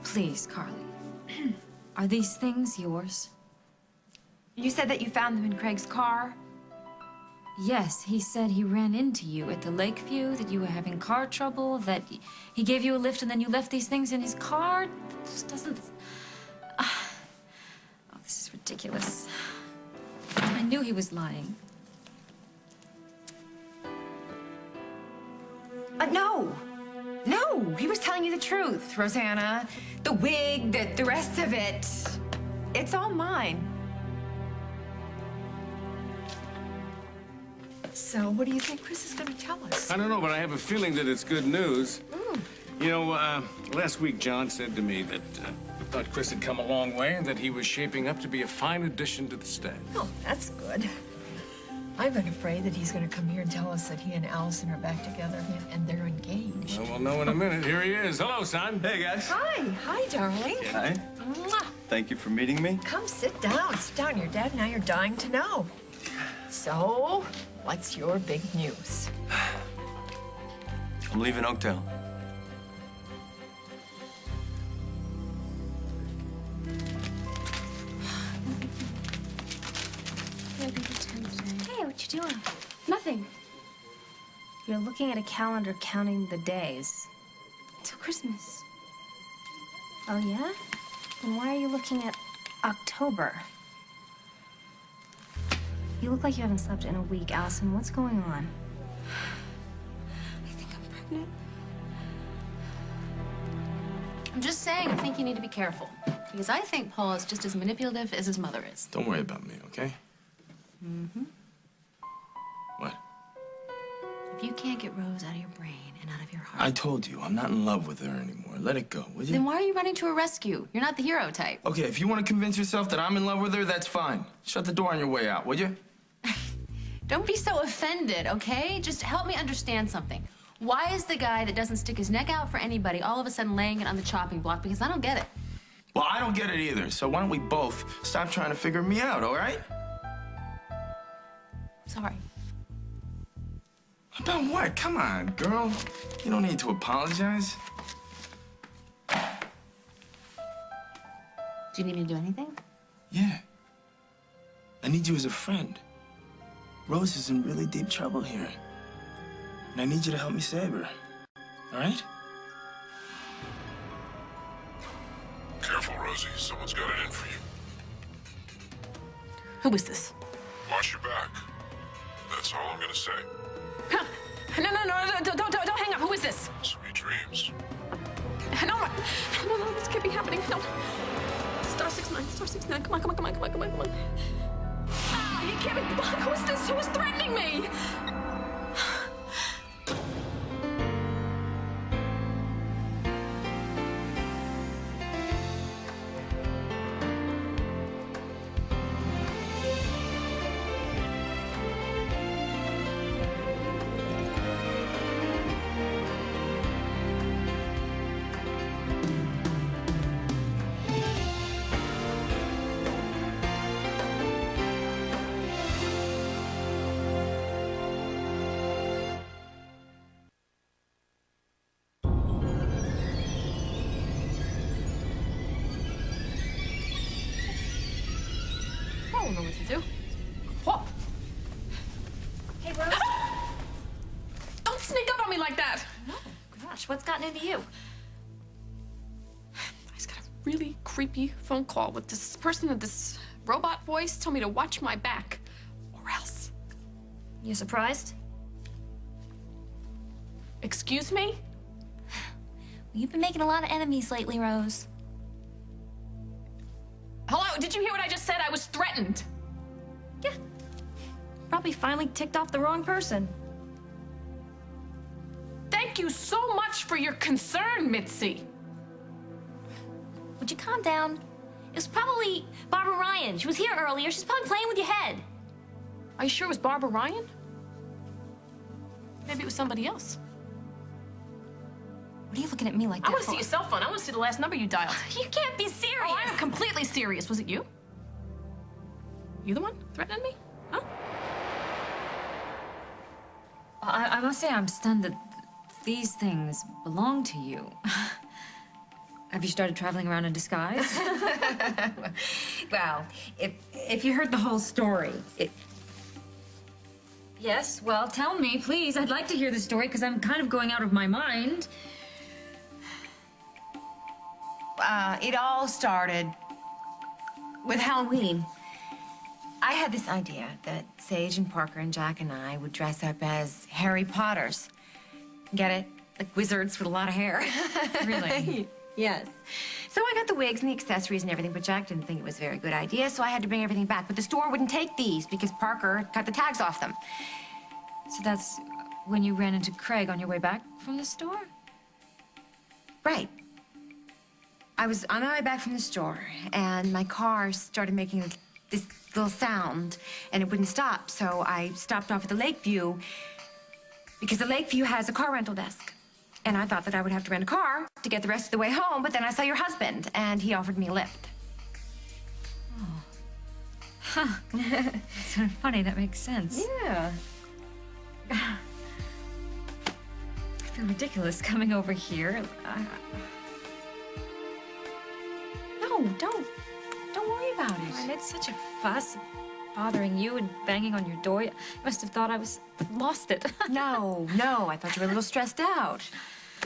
Please, Carly. Are these things yours? You said that you found them in Craig's car? Yes, he said he ran into you at the Lakeview, that you were having car trouble, that he gave you a lift and then you left these things in his car. This doesn't... Oh, this is ridiculous. I knew he was lying. No. No, he was telling you the truth, Rosanna. The wig, the rest of it. It's all mine. So, what do you think Chris is going to tell us? I don't know, but I have a feeling that it's good news. Ooh. You know, last week John said to me that he thought Chris had come a long way and that he was shaping up to be a fine addition to the staff. Oh, that's good. I've been afraid that he's going to come here and tell us that he and Allison are back together and they're engaged. Well, we'll know in a minute. Here he is. Hello, son. Hey, guys. Hi, darling. Hi. Mwah. Thank you for meeting me. Come sit down. Sit down. Your dad and I are dying to know. So, what's your big news? I'm leaving Oakdale. Hey, what you doing? Nothing. You're looking at a calendar counting the days. Till Christmas. Oh, yeah? Then why are you looking at October? You look like you haven't slept in a week, Allison. What's going on? I think I'm pregnant. I'm just saying, I think you need to be careful. Because I think Paul is just as manipulative as his mother is. Don't worry about me, okay? Mm-hmm. What? If you can't get Rose out of your brain and out of your heart... I told you, I'm not in love with her anymore. Let it go, will you? Then why are you running to her rescue? You're not the hero type. Okay, if you want to convince yourself that I'm in love with her, that's fine. Shut the door on your way out, will you? Don't be so offended, okay? Just help me understand something. Why is the guy that doesn't stick his neck out for anybody all of a sudden laying it on the chopping block? Because I don't get it. Well, I don't get it either, so why don't we both stop trying to figure me out, all right? Sorry. About what? Come on, girl. You don't need to apologize. Do you need me to do anything? Yeah. I need you as a friend. Rose is in really deep trouble here. And I need you to help me save her. All right? Careful, Rosie. Someone's got it in for you. Who is this? Watch your back. That's all I'm gonna say. Huh. No, don't hang up. Who is this? Sweet dreams. No, this can't be happening. No. Star 69. Come on. Ah, you can't be. Who is this? Who is threatening me? I don't know what to do. What? Hey, Rose. Don't sneak up on me like that. No, gosh, what's gotten into you? I just got a really creepy phone call with this person with this robot voice telling me to watch my back, or else. You surprised? Excuse me? You've been making a lot of enemies lately, Rose. Hello, did you hear what I just said? I was threatened. Yeah. Probably finally ticked off the wrong person. Thank you so much for your concern, Mitzi. Would you calm down? It was probably Barbara Ryan. She was here earlier. She's probably playing with your head. Are you sure it was Barbara Ryan? Maybe it was somebody else. What are you looking at me like that I want to for? see your cell phone. I want to see the last number you dialed. You can't be serious. Oh, I am completely serious. Was it you? You the one threatening me? Huh? I must say I'm stunned that these things belong to you. Have you started traveling around in disguise? Well, if you heard the whole story, Yes, well, tell me, please. I'd like to hear the story because I'm kind of going out of my mind. it all started with Halloween. I had this idea that Sage and Parker and Jack and I would dress up as Harry Potters. Get it? Like wizards with a lot of hair. Really? Yes. So I got the wigs and the accessories and everything, but Jack didn't think it was a very good idea, so I had to bring everything back. But the store wouldn't take these because Parker cut the tags off them. So that's when you ran into Craig on your way back from the store? Right. I was on my way back from the store, and my car started making this little sound, and it wouldn't stop. So I stopped off at the Lakeview because the Lakeview has a car rental desk. And I thought that I would have to rent a car to get the rest of the way home, but then I saw your husband, and he offered me a lift. Oh. Huh. That's sort of funny. That makes sense. Yeah. I feel ridiculous coming over here. No, don't worry about it. I made such a fuss bothering you and banging on your door. You must have thought I lost it. No, I thought you were a little stressed out.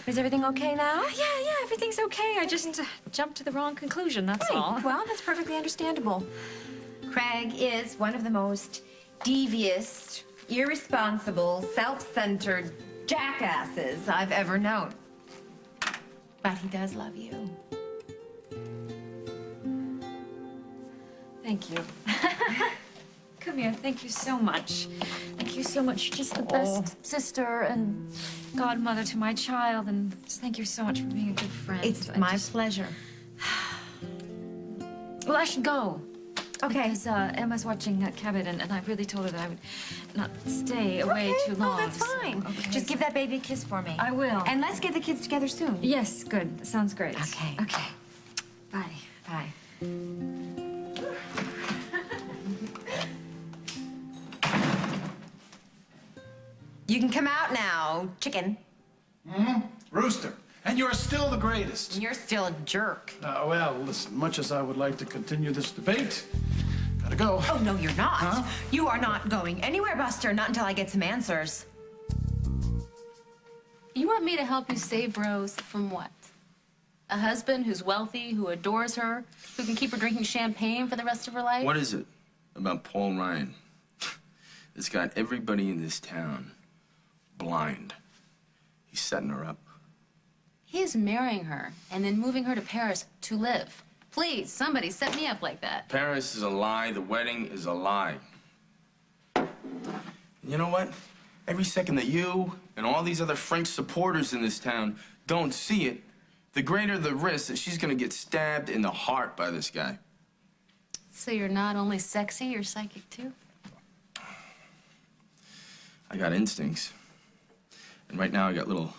Is everything okay now? Yeah, everything's okay. I just jumped to the wrong conclusion, that's all. Well, that's perfectly understandable. Craig is one of the most devious, irresponsible, self-centered jackasses I've ever known. But he does love you. Thank you. Come here. Thank you so much. Thank you so much. You're just the best sister and godmother to my child, and just thank you so much for being a good friend. It's my pleasure. Well, I should go. Okay. Because Emma's watching Cabot, and I really told her that I would not stay away too long. Oh, that's fine. So, Just give that baby a kiss for me. I will. And let's get the kids together soon. Yes, good. That sounds great. Okay. Okay. Bye. Bye. You can come out now, chicken. Rooster. And you're still the greatest. You're still a jerk. Well, listen, much as I would like to continue this debate, gotta go. Oh, no, you're not. Huh? You are not going anywhere, Buster, not until I get some answers. You want me to help you save Rose from what? A husband who's wealthy, who adores her, who can keep her drinking champagne for the rest of her life? What is it about Paul Ryan that's got everybody in this town blind? He's setting her up. He is marrying her and then moving her to Paris to live. Please, somebody set me up like that. Paris is a lie. The wedding is a lie. You know what? Every second that you and all these other French supporters in this town don't see it, the greater the risk that she's gonna get stabbed in the heart by this guy. So you're not only sexy, you're psychic too? I got instincts. And right now I got little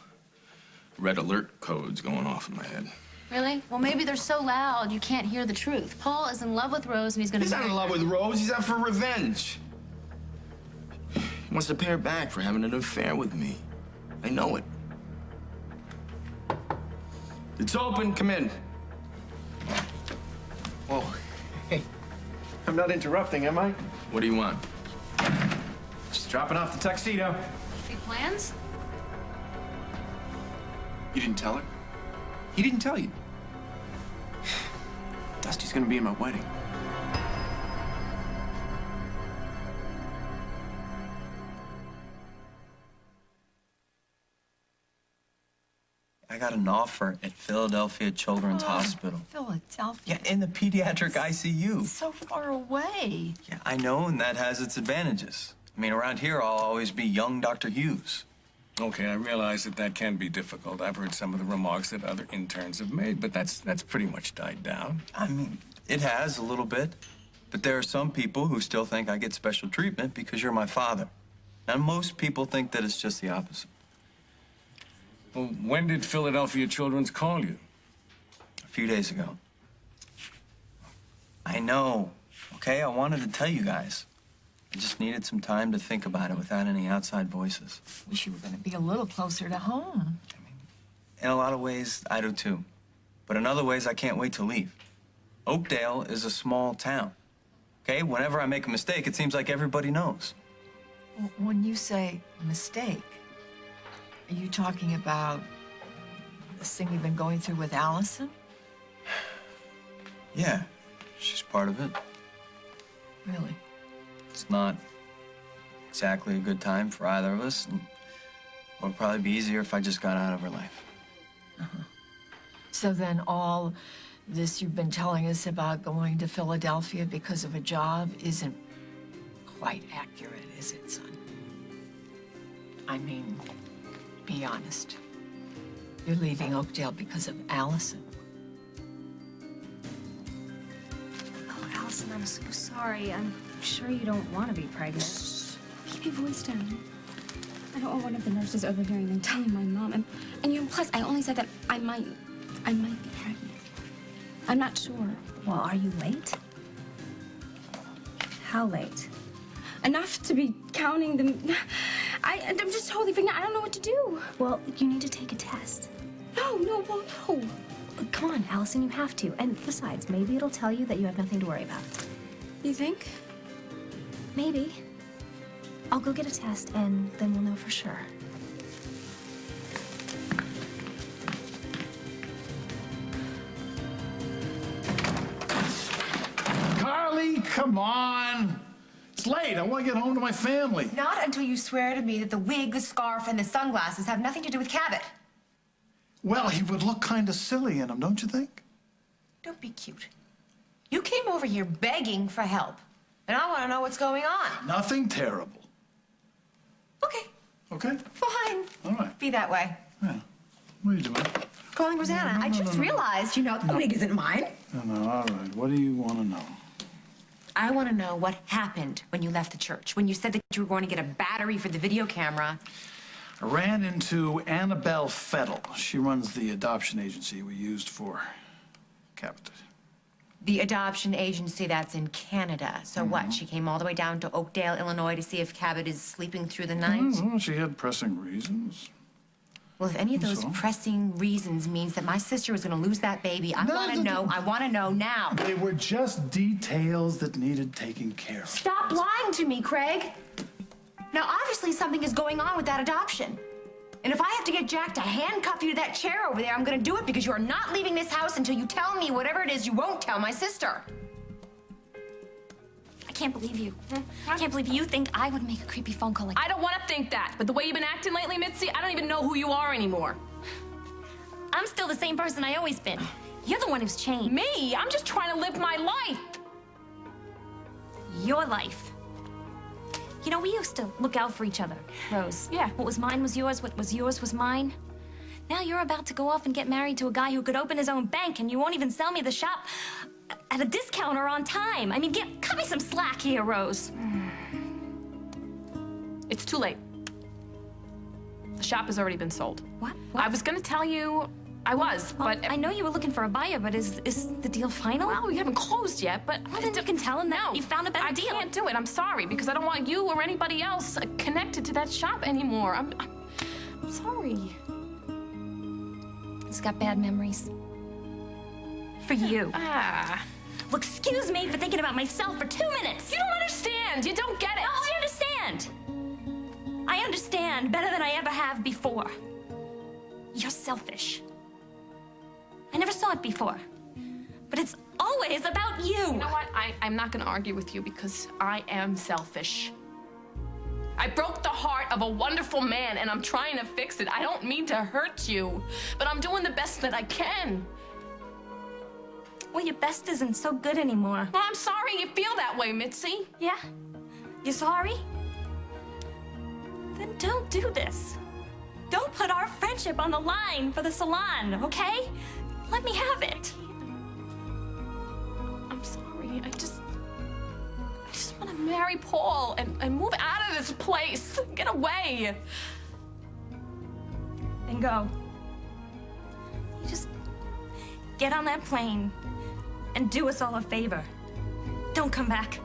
red alert codes going off in my head. Really? Well, maybe they're so loud you can't hear the truth. Paul is in love with Rose and he's gonna He's not marry in love her. with Rose. He's out for revenge. He wants to pay her back for having an affair with me. I know it. It's open. Come in. Whoa. Hey, I'm not interrupting, am I? What do you want? Just dropping off the tuxedo. Big plans? You didn't tell her? He didn't tell you. Dusty's gonna be in my wedding. I got an offer at Philadelphia Children's Hospital. Philadelphia. Yeah, in the pediatric ICU. It's so far away. Yeah, I know, and that has its advantages. I mean, around here, I'll always be young Dr. Hughes. Okay, I realize that can be difficult. I've heard some of the remarks that other interns have made, but that's pretty much died down. I mean, it has a little bit. But there are some people who still think I get special treatment because you're my father. Now, most people think that it's just the opposite. Well, when did Philadelphia Children's call you? A few days ago. I know, okay? I wanted to tell you guys. I just needed some time to think about it without any outside voices. Wish you were going to be a little closer to home. In a lot of ways, I do too. But in other ways, I can't wait to leave. Oakdale is a small town. Okay? Whenever I make a mistake, it seems like everybody knows. When you say mistake, are you talking about this thing you've been going through with Allison? Yeah, she's part of it. Really? It's not exactly a good time for either of us, and it would probably be easier if I just got out of her life. So then all this you've been telling us about going to Philadelphia because of a job isn't quite accurate, is it, son? I mean, be honest. You're leaving Oakdale because of Allison. Oh, Allison, I'm so sorry. I'm sure you don't want to be pregnant. Keep your voice down. I don't want one of the nurses overhearing and telling my mom. And you know, plus, I only said that I might be pregnant. I'm not sure. Well, are you late? How late? Enough to be counting them. I'm just totally freaking out. I don't know what to do. Well, you need to take a test. No. Come on, Allison, you have to. And besides, maybe it'll tell you that you have nothing to worry about. You think? Maybe. I'll go get a test, and then we'll know for sure. Carly, come on. It's late. I want to get home to my family. Not until you swear to me that the wig, the scarf, and the sunglasses have nothing to do with Cabot. Well, he would look kind of silly in them, don't you think? Don't be cute. You came over here begging for help, and I want to know what's going on. Nothing terrible. Okay. Okay? Fine. All right. Be that way. Yeah. What are you doing? Calling Rosanna. I just realized, you know, the wig isn't mine. No, all right. What do you want to know? I want to know what happened when you left the church, when you said that you were going to get a battery for the video camera. I ran into Annabelle Fettel. She runs the adoption agency we used for Cabot. The adoption agency that's in Canada. So what? She came all the way down to Oakdale, Illinois to see if Cabot is sleeping through the night? Well, she had pressing reasons. Well, if any of those So? pressing reasons means that my sister was going to lose that baby, I want to know. I want to know now. They were just details that needed taking care of. Stop lying to me, Craig. Now, obviously, something is going on with that adoption. And if I have to get Jack to handcuff you to that chair over there, I'm going to do it because you are not leaving this house until you tell me whatever it is you won't tell my sister. I can't believe you. I can't believe you think I would make a creepy phone call like that. I don't want to think that, but the way you've been acting lately, Mitzi, I don't even know who you are anymore. I'm still the same person I always been. You're the one who's changed. Me? I'm just trying to live my life. Your life. You know, we used to look out for each other, Rose. Yeah. What was mine was yours, what was yours was mine. Now you're about to go off and get married to a guy who could open his own bank, and you won't even sell me the shop at a discount or on time. I mean, cut me some slack here, Rose. It's too late. The shop has already been sold. What? I was going to tell you I was, Well, but... I know you were looking for a buyer, but is the deal final? Well, we haven't closed yet, but... Well, then you can tell him that you found a better deal. I can't do it. I'm sorry, because I don't want you or anybody else connected to that shop anymore. I'm sorry. It's got bad memories. For you. Well, excuse me for thinking about myself for 2 minutes. You don't understand. You don't get it. No, I understand. I understand better than I ever have before. You're selfish. I never saw it before. But it's always about you. You know what? I'm not going to argue with you because I am selfish. I broke the heart of a wonderful man, and I'm trying to fix it. I don't mean to hurt you, but I'm doing the best that I can. Well, your best isn't so good anymore. Well, I'm sorry you feel that way, Mitzi. Yeah? You're sorry? Then don't do this. Don't put our friendship on the line for the salon, okay? Let me have it. I'm sorry. I just want to marry Paul and move out of this place. Get away. Then go. You just get on that plane and do us all a favor. Don't come back.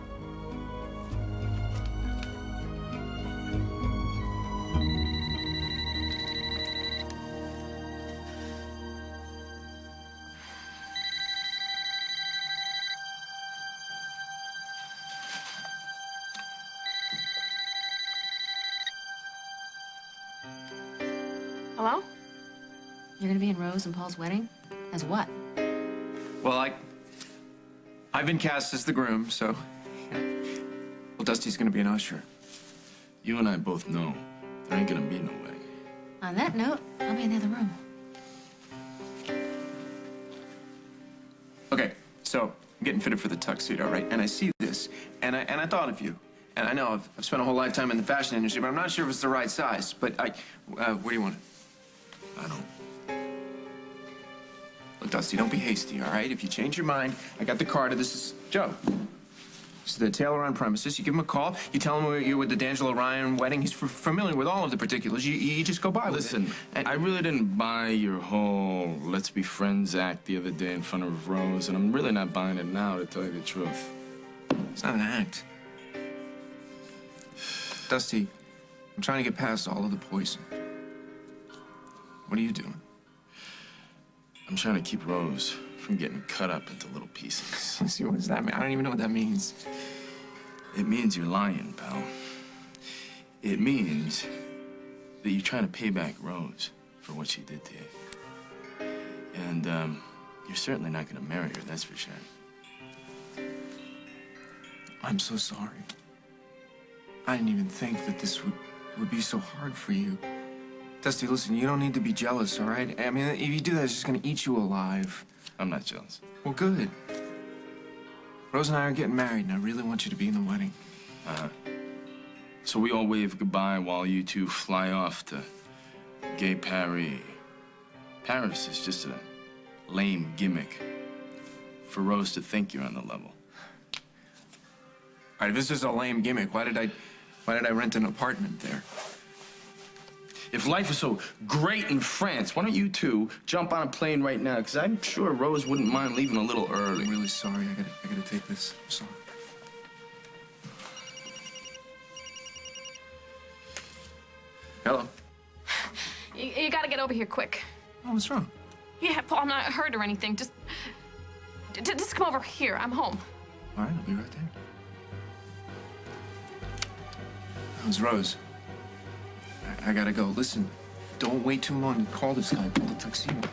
Hello? You're gonna be in Rose and Paul's wedding? As what? Well, I've been cast as the groom, so... Well, Dusty's gonna be an usher. You and I both know there ain't gonna be no wedding. On that note, I'll be in the other room. Okay, so I'm getting fitted for the tuxedo, right? And I see this, and I thought of you. And I know I've spent a whole lifetime in the fashion industry, but I'm not sure if it's the right size. But where do you want it? I don't. Look, Dusty, don't be hasty, all right? If you change your mind, I got the card. This is Joe. This is the tailor on premises. You give him a call. You tell him you're with the D'Angelo Ryan wedding. He's familiar with all of the particulars. You just go by with it. Listen, I really didn't buy your whole let's be friends act the other day in front of Rose, and I'm really not buying it now, to tell you the truth. It's not an act. Dusty, I'm trying to get past all of the poison. What are you doing? I'm trying to keep Rose from getting cut up into little pieces. See, what does that mean? I don't even know what that means. It means you're lying, pal. It means that you're trying to pay back Rose for what she did to you. And, you're certainly not gonna marry her, that's for sure. I'm so sorry. I didn't even think that this would be so hard for you. Dusty, listen, you don't need to be jealous, all right? I mean, if you do that, it's just gonna eat you alive. I'm not jealous. Well, good. Rose and I are getting married, and I really want you to be in the wedding. So we all wave goodbye while you two fly off to Gay Paris. Paris is just a lame gimmick for Rose to think you're on the level. All right, if this is a lame gimmick, why did I rent an apartment there? If life was so great in France, why don't you two jump on a plane right now? Because I'm sure Rose wouldn't mind leaving a little early. I'm really sorry. I gotta take this. I'm sorry. Hello. You gotta get over here quick. Oh, what's wrong? Yeah, Paul, I'm not hurt or anything. Just come over here. I'm home. All right, I'll be right there. How's Rose? I gotta go. Listen, don't wait too long to call this guy. Call the tuxedo.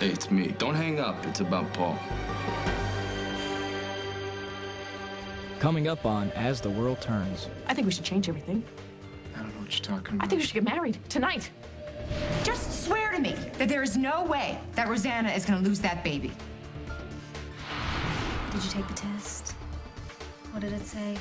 Hey, it's me. Don't hang up. It's about Paul. Coming up on As the World Turns. I think we should change everything. I don't know what you're talking about. I think we should get married tonight. Just swear to me that there is no way that Rosanna is going to lose that baby. Did you take the test? What did it say?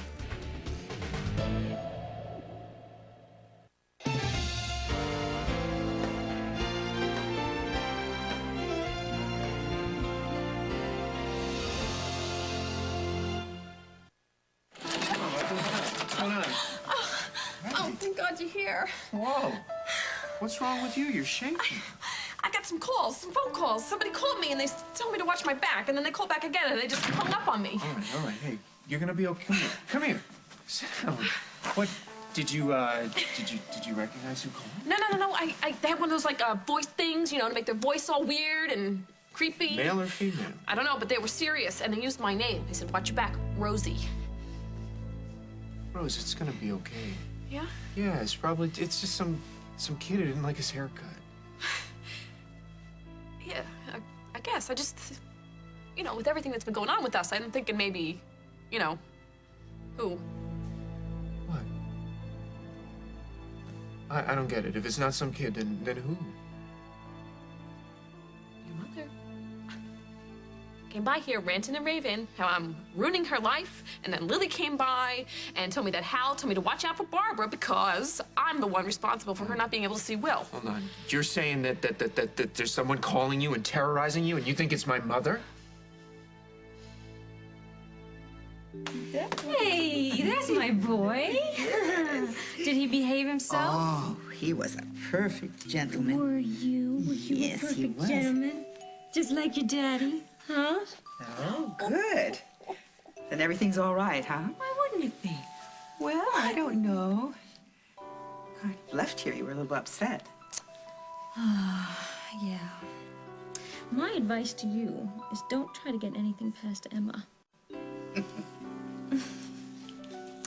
Oh, thank God you're here. Whoa. What's wrong with you? You're shaking. I got some calls, some phone calls. Somebody called me and they told me to watch my back, and then they called back again and they just hung up on me. All right. Hey, you're gonna be okay. Come here. Come here. Sit down. What? Did you recognize who called? No. They had one of those like voice things, you know, to make their voice all weird and creepy. Male or female? I don't know, but they were serious and they used my name. They said, "Watch your back, Rosie." Rose, it's gonna be okay. Yeah? Yeah, it's just some kid who didn't like his haircut. Yeah, I guess. I just, you know, with everything that's been going on with us, I'm thinking maybe, you know, who? What? I don't get it. If it's not some kid, then who? Your mother. Came by here ranting and raving how I'm ruining her life, and then Lily came by and told me that Hal told me to watch out for Barbara because I'm the one responsible for her not being able to see Will. Hold on. You're saying that there's someone calling you and terrorizing you, and you think it's my mother? Hey, that's my boy. Did he behave himself? Oh, he was a perfect gentleman. Were you Yes, a he perfect was. gentleman? Just like your daddy, huh? Oh, good. Then everything's all right, huh? Why wouldn't it be? Well, I don't know. I left here, you were a little upset. Yeah. My advice to you is don't try to get anything past Emma.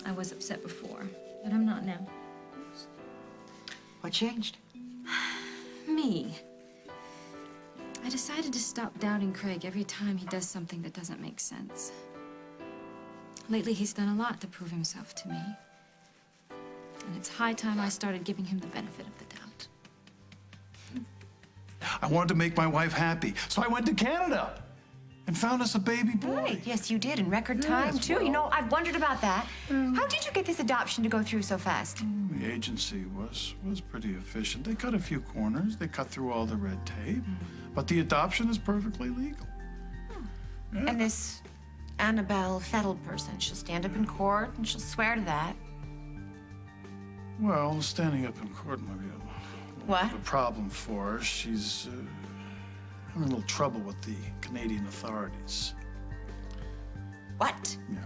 I was upset before, but I'm not now. What changed? Me. I decided to stop doubting Craig every time he does something that doesn't make sense. Lately, he's done a lot to prove himself to me. And it's high time I started giving him the benefit of the doubt. I wanted to make my wife happy, so I went to Canada and found us a baby boy. Right. Yes, you did in record time, Yes, too. well. You know, I've wondered about that. How did you get this adoption to go through so fast? The agency was pretty efficient. They cut a few corners. They cut through all the red tape. But the adoption is perfectly legal. Yeah. And this Annabelle Fettel person, she'll stand up in court and she'll swear to that. Well, standing up in court might be What? a problem for her. She's having a little trouble with the Canadian authorities. What? Yeah.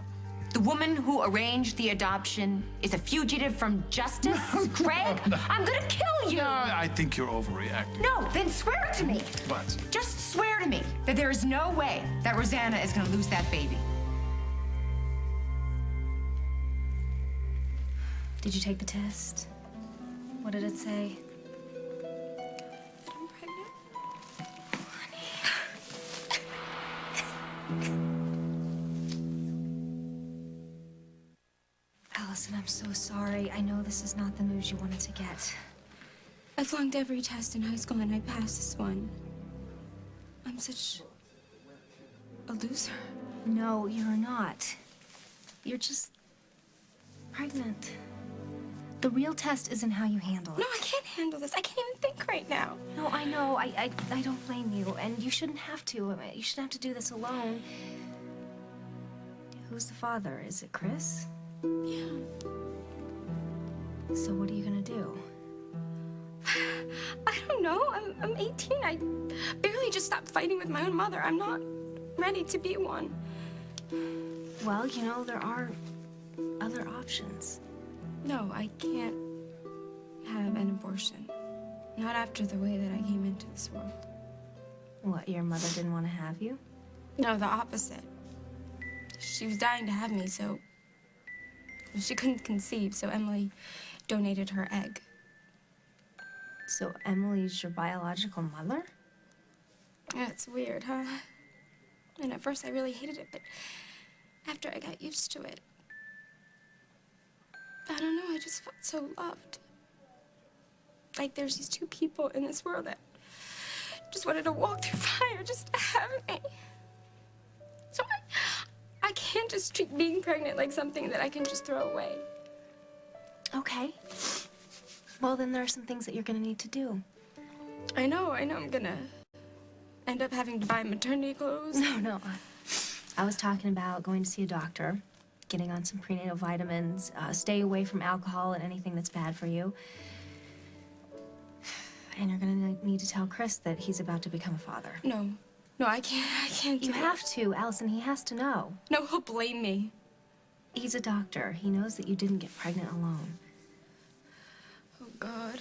The woman who arranged the adoption is a fugitive from justice? Craig, I'm gonna kill you! I think you're overreacting. No, then swear to me. What? Just swear to me that there is no way that Rosanna is gonna lose that baby. Did you take the test? What did it say? I'm pregnant. Allison, I'm so sorry. I know this is not the news you wanted to get. I flunked every test in high school and I passed this one. I'm such a loser. No, you're not. You're just pregnant. The real test isn't how you handle it. No, I can't handle this. I can't even think right now. No, I know. I don't blame you, and you shouldn't have to. You shouldn't have to do this alone. Who's the father? Is it Chris? Yeah. So what are you gonna do? I don't know. I'm 18. I barely just stopped fighting with my own mother. I'm not ready to be one. Well, you know, there are other options. No, I can't have an abortion. Not after the way that I came into this world. What, your mother didn't want to have you? No, the opposite. She was dying to have me, so she couldn't conceive, so Emily donated her egg. So Emily's your biological mother? Yeah, it's weird, huh? And at first I really hated it, but after I got used to it, I don't know, I just felt so loved. Like there's these two people in this world that just wanted to walk through fire just to have me. So I can't just treat being pregnant like something that I can just throw away. Okay. Well, then there are some things that you're gonna need to do. I know I'm gonna end up having to buy maternity clothes. No. I was talking about going to see a doctor, getting on some prenatal vitamins, stay away from alcohol and anything that's bad for you. And you're gonna need to tell Chris that he's about to become a father. No, I can't do You it. have to, Allison. He has to know. No, he'll blame me. He's a doctor. He knows that you didn't get pregnant alone. Oh, God.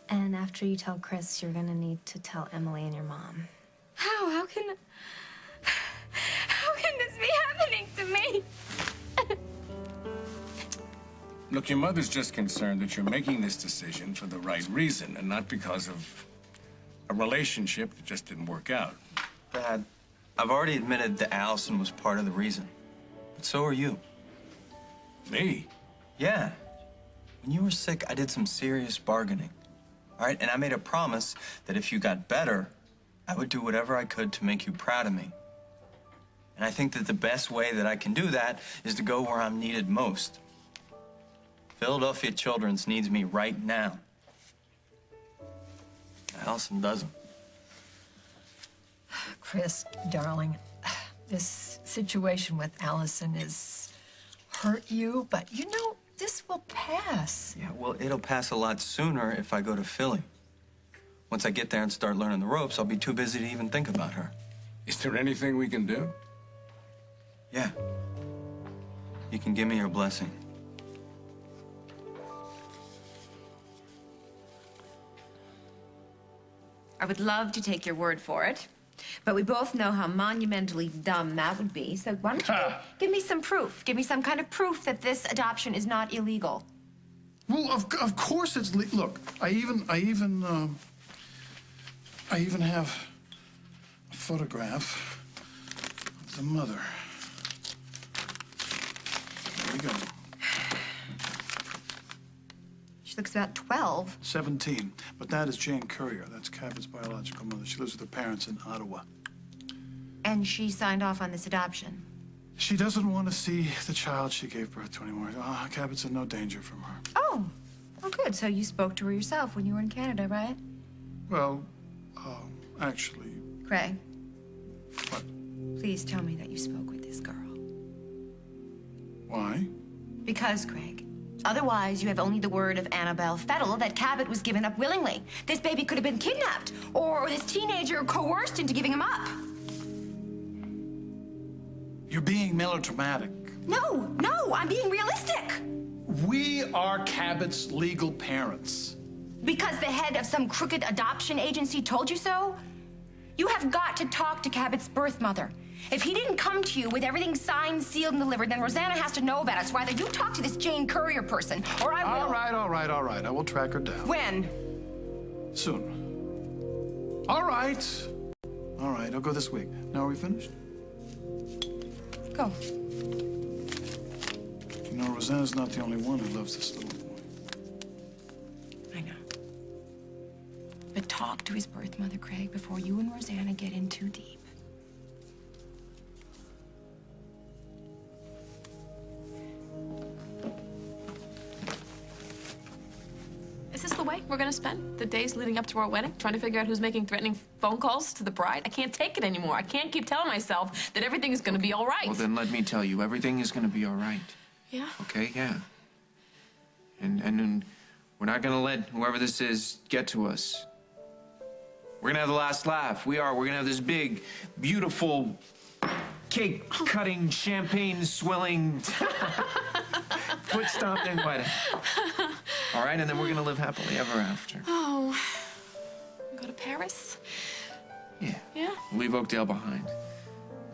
And after you tell Chris, you're gonna need to tell Emily and your mom. How can this be happening to me? Look, your mother's just concerned that you're making this decision for the right reason and not because of a relationship that just didn't work out. Dad, I've already admitted that Allison was part of the reason. But so are you. Me? Yeah. When you were sick, I did some serious bargaining. All right? And I made a promise that if you got better, I would do whatever I could to make you proud of me. And I think that the best way that I can do that is to go where I'm needed most. Philadelphia Children's needs me right now. Allison doesn't. Chris, darling, this situation with Allison has hurt you, but you know, this will pass. Yeah, well, it'll pass a lot sooner if I go to Philly. Once I get there and start learning the ropes, I'll be too busy to even think about her. Is there anything we can do? Yeah. You can give me your blessing. I would love to take your word for it, but we both know how monumentally dumb that would be. So why don't you give me some proof? Give me some kind of proof that this adoption is not illegal. Well, of course it's look. I even have a photograph of the mother. There we go. She looks about 12. 17, but that is Jane Courier. That's Cabot's biological mother. She lives with her parents in Ottawa. And she signed off on this adoption. She doesn't want to see the child she gave birth to anymore. Cabot's in no danger from her. Oh, good. So you spoke to her yourself when you were in Canada, right? Well, actually... Craig. What? Please tell me that you spoke with this girl. Why? Because, Craig, otherwise you have only the word of Annabelle Fettle that Cabot was given up willingly. This baby could have been kidnapped, or this teenager coerced into giving him up. You're being melodramatic. No, I'm being realistic. We are Cabot's legal parents. Because the head of some crooked adoption agency told you so? You have got to talk to Cabot's birth mother. If he didn't come to you with everything signed, sealed, and delivered, then Rosanna has to know about it. So either you talk to this Jane Courier person, or I will... All right. I will track her down. When? Soon. All right, I'll go this week. Now are we finished? Go. You know, Rosanna's not the only one who loves this little boy. I know. But talk to his birth mother, Craig, before you and Rosanna get in too deep. Is this the way we're gonna spend the days leading up to our wedding? Trying to figure out who's making threatening phone calls to the bride? I can't take it anymore. I can't keep telling myself that everything is gonna be all right. Well, then let me tell you, everything is gonna be all right. Yeah? Okay, yeah. And then we're not gonna let whoever this is get to us. We're gonna have the last laugh. We're gonna have this big, beautiful, cake-cutting, champagne-swilling, foot-stomping wedding. All right, and then we're gonna live happily ever after. Oh. Go to Paris? Yeah. Yeah? Leave Oakdale behind.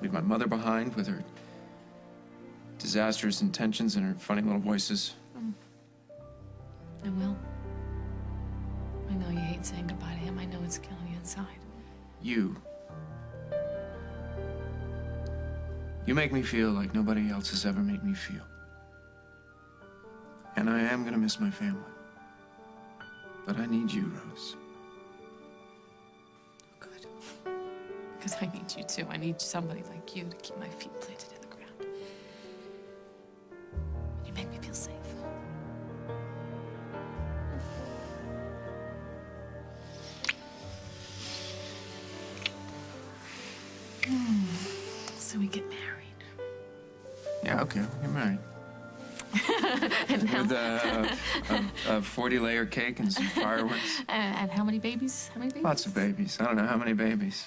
Leave my mother behind with her disastrous intentions and her funny little voices. I will. I know you hate saying goodbye to him. I know it's killing you inside. You make me feel like nobody else has ever made me feel. And I am gonna miss my family. But I need you, Rose. Good. Because I need you too. I need somebody like you to keep my feet planted in the ground. You make me feel safe. So we get married. Yeah, okay, we'll get married. And how, With a 40-layer cake and some fireworks. and how many babies? How many babies? Lots of babies. I don't know how many babies.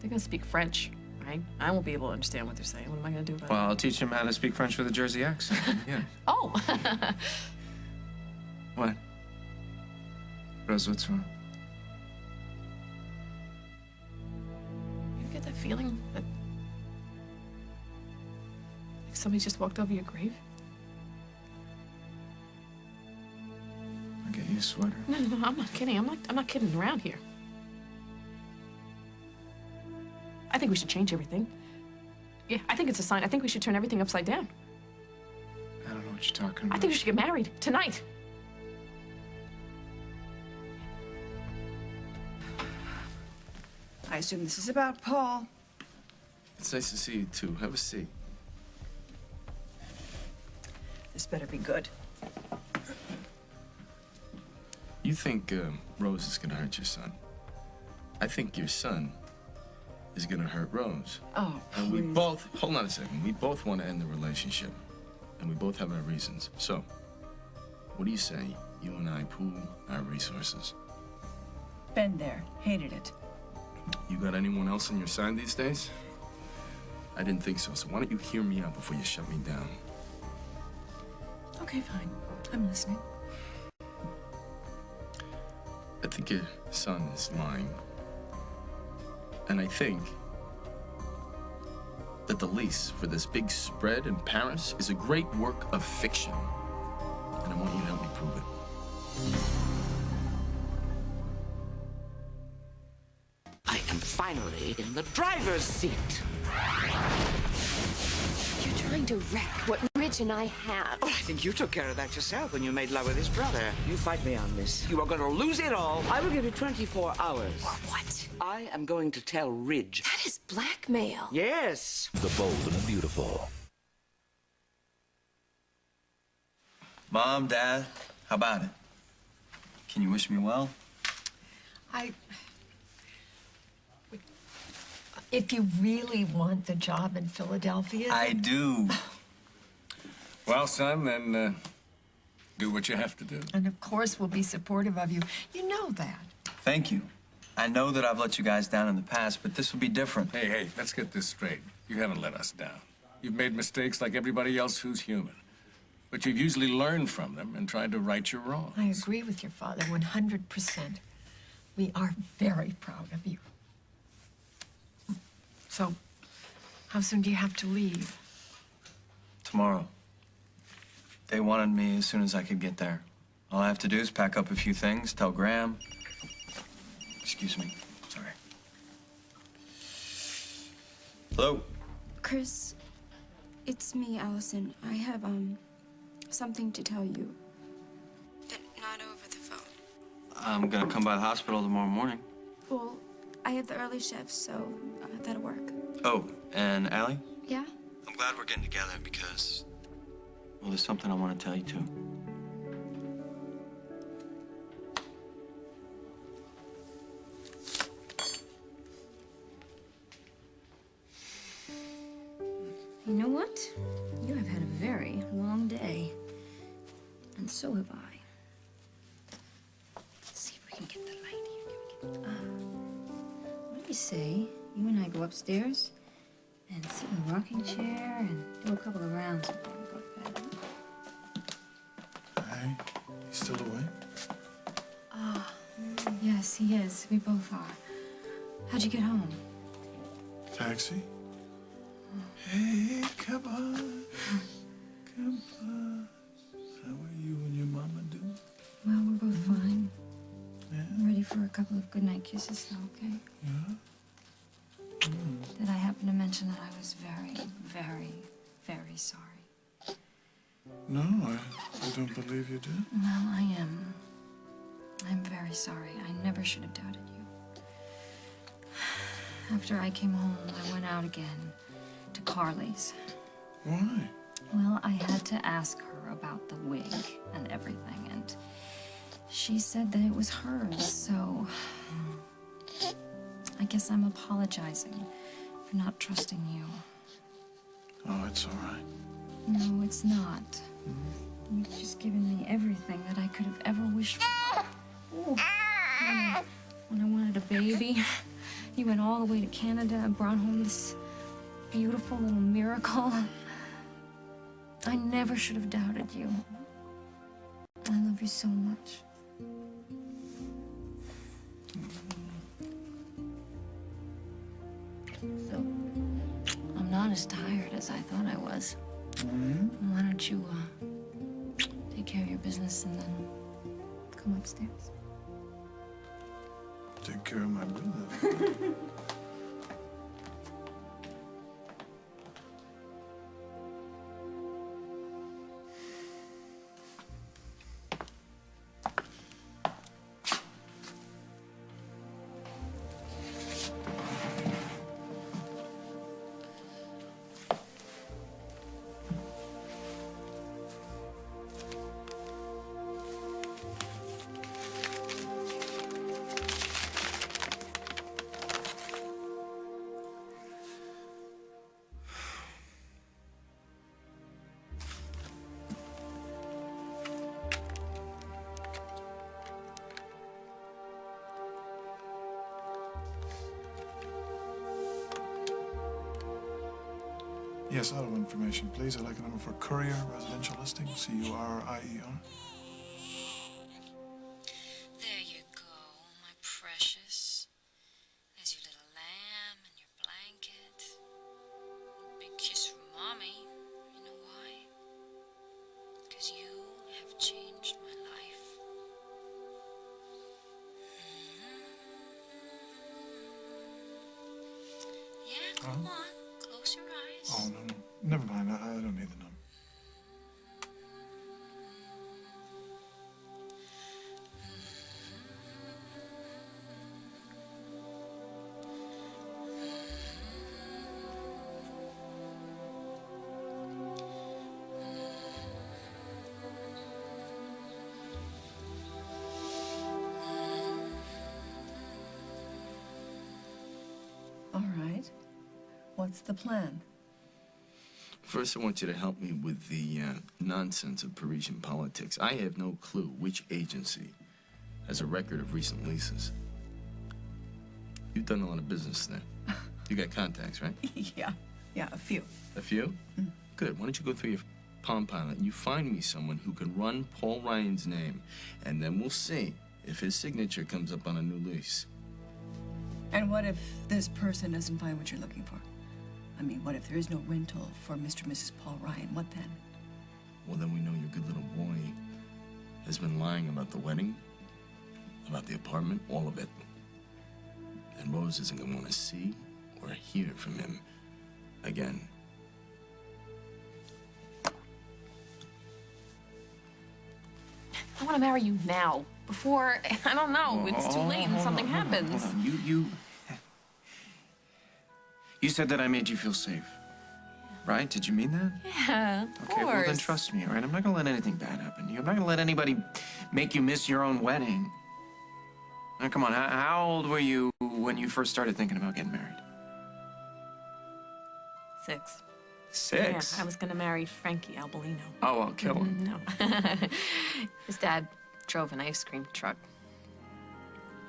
They're gonna speak French, right? I won't be able to understand what they're saying. What am I gonna do about Well, I'll teach them how to speak French with a Jersey accent. Yeah. it? Oh! What? Rose, what's wrong? You get that feeling that like somebody just walked over your grave? I'll get you a sweater. No, I'm not kidding. I'm not kidding around here. I think we should change everything. Yeah, I think it's a sign. I think we should turn everything upside down. I don't know what you're talking about. I think we should get married tonight. I assume this is about Paul. It's nice to see you, too. Have a seat. This better be good. You think Rose is gonna hurt your son. I think your son is gonna hurt Rose. Oh, And we please. both, hold on a second, we both want to end the relationship. And we both have our reasons. So, what do you say? You and I pool our resources. Been there. Hated it. You got anyone else on your side these days? I didn't think so. So why don't you hear me out before you shut me down? Okay, fine. I'm listening. think your son is lying. And I think that the lease for this big spread in Paris is a great work of fiction. And I want you to help me prove it. I am finally in the driver's seat. You're trying to wreck what Rich and I have. Oh, I think you took care of that yourself when you made love with his brother. You fight me on this. You are going to lose it all. I will give you 24 hours. What? I am going to tell Ridge. That is blackmail. Yes. The Bold and the Beautiful. Mom, Dad, how about it? Can you wish me well? If you really want the job in Philadelphia... I do. Well, son, then do what you have to do. And of course, we'll be supportive of you. You know that. Thank you. I know that I've let you guys down in the past, but this will be different. Hey, let's get this straight. You haven't let us down. You've made mistakes like everybody else who's human. But you've usually learned from them and tried to right your wrongs. I agree with your father 100%. We are very proud of you. So, how soon do you have to leave? Tomorrow. They wanted me as soon as I could get there. All I have to do is pack up a few things, tell Graham. Excuse me. Sorry. Hello? Chris, it's me, Allison. I have, something to tell you. But not over the phone. I'm gonna come by the hospital tomorrow morning. Well, I have the early shift, so that'll work. Oh, and Allie? Yeah? I'm glad we're getting together because, well, there's something I want to tell you, too. You know what? You have had a very long day. And so have I. Let's see if we can get the light here. What do you say? You and I go upstairs and sit in the rocking chair and do a couple of rounds before we go to bed. Hey, you still awake? Yes, he is. We both are. How'd you get home? Taxi? Hey, come on. Come on. How are you and your mama doing? Well, we're both fine. Yeah? I'm ready for a couple of goodnight kisses, though, okay? Yeah? Did I happen to mention that I was very, very, very sorry? No, I don't believe you did. Well, I am. I'm very sorry. I never should have doubted you. After I came home, I went out again to Carly's. Why? Well, I had to ask her about the wig and everything, and she said that it was hers, so I guess I'm apologizing for not trusting you. Oh, it's all right. No, it's not. You've just given me everything that I could have ever wished for. Ooh. When I wanted a baby, you went all the way to Canada and brought home this beautiful little miracle. I never should have doubted you. I love you so much. So, I'm not as tired as I thought I was. Why don't you, take care of your business and then come upstairs? Take care of my business. Yes, out of information, please. I'd like a number for courier, residential listing, C-U-R-I-E-R. There you go. Huh? Come on, close your eyes. Oh, no. Never mind. I don't need the number. All right. What's the plan? First, I want you to help me with the nonsense of Parisian politics. I have no clue which agency has a record of recent leases. You've done a lot of business there. You got contacts, right? Yeah, a few. A few? Good. Why don't you go through your Palm Pilot and you find me someone who can run Paul Ryan's name, and then we'll see if his signature comes up on a new lease. And what if this person doesn't find what you're looking for? I mean, what if there is no rental for Mr. and Mrs. Paul Ryan? What then? Well, then we know your good little boy has been lying about the wedding, about the apartment, all of it. And Rose isn't going to want to see or hear from him again. I want to marry you now. Before, I don't know, it's too late and something happens. Hold on. You said that I made you feel safe, right? Did you mean that? Yeah, of Okay, course. well then trust me, all right? I'm not gonna let anything bad happen to you. I'm not gonna let anybody make you miss your own wedding. Now, come on, how old were you when you first started thinking about getting married? 6. 6? Yeah, I was gonna marry Frankie Albolino. Oh, I'll kill him. No. His dad drove an ice cream truck.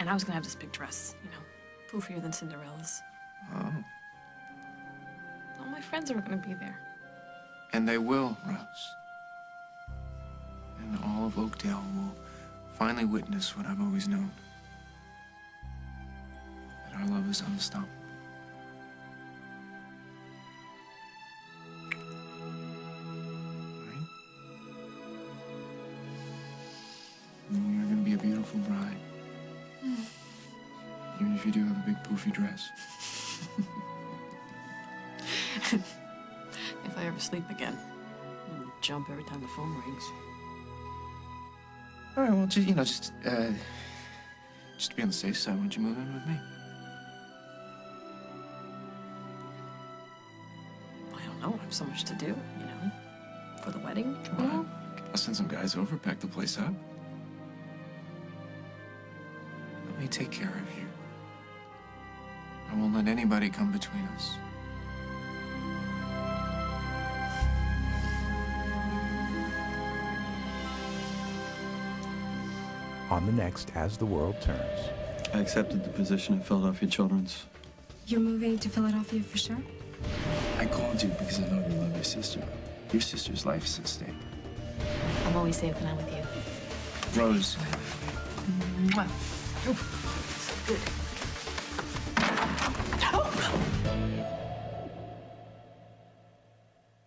And I was gonna have this big dress, you know, poofier than Cinderella's. Oh. All my friends are gonna be there. And they will, Rose. And all of Oakdale will finally witness what I've always known. That our love is unstoppable. Right? And you're gonna be a beautiful bride. Even if you do have a big poofy dress. If I ever sleep again, I'll jump every time the phone rings. All right, well, just to be on the safe side, why don't you move in with me? I don't know, I have so much to do, you know, for the wedding. Come on. I'll send some guys over, pack the place up. Let me take care of you. I won't let anybody come between us. On the next As the World Turns. I accepted the position at Philadelphia Children's. You're moving to Philadelphia for sure? I called you because I know you love your sister. Your sister's life is at stake. I'm always safe when I'm with you. Rose. Mwah. Ooh, so good.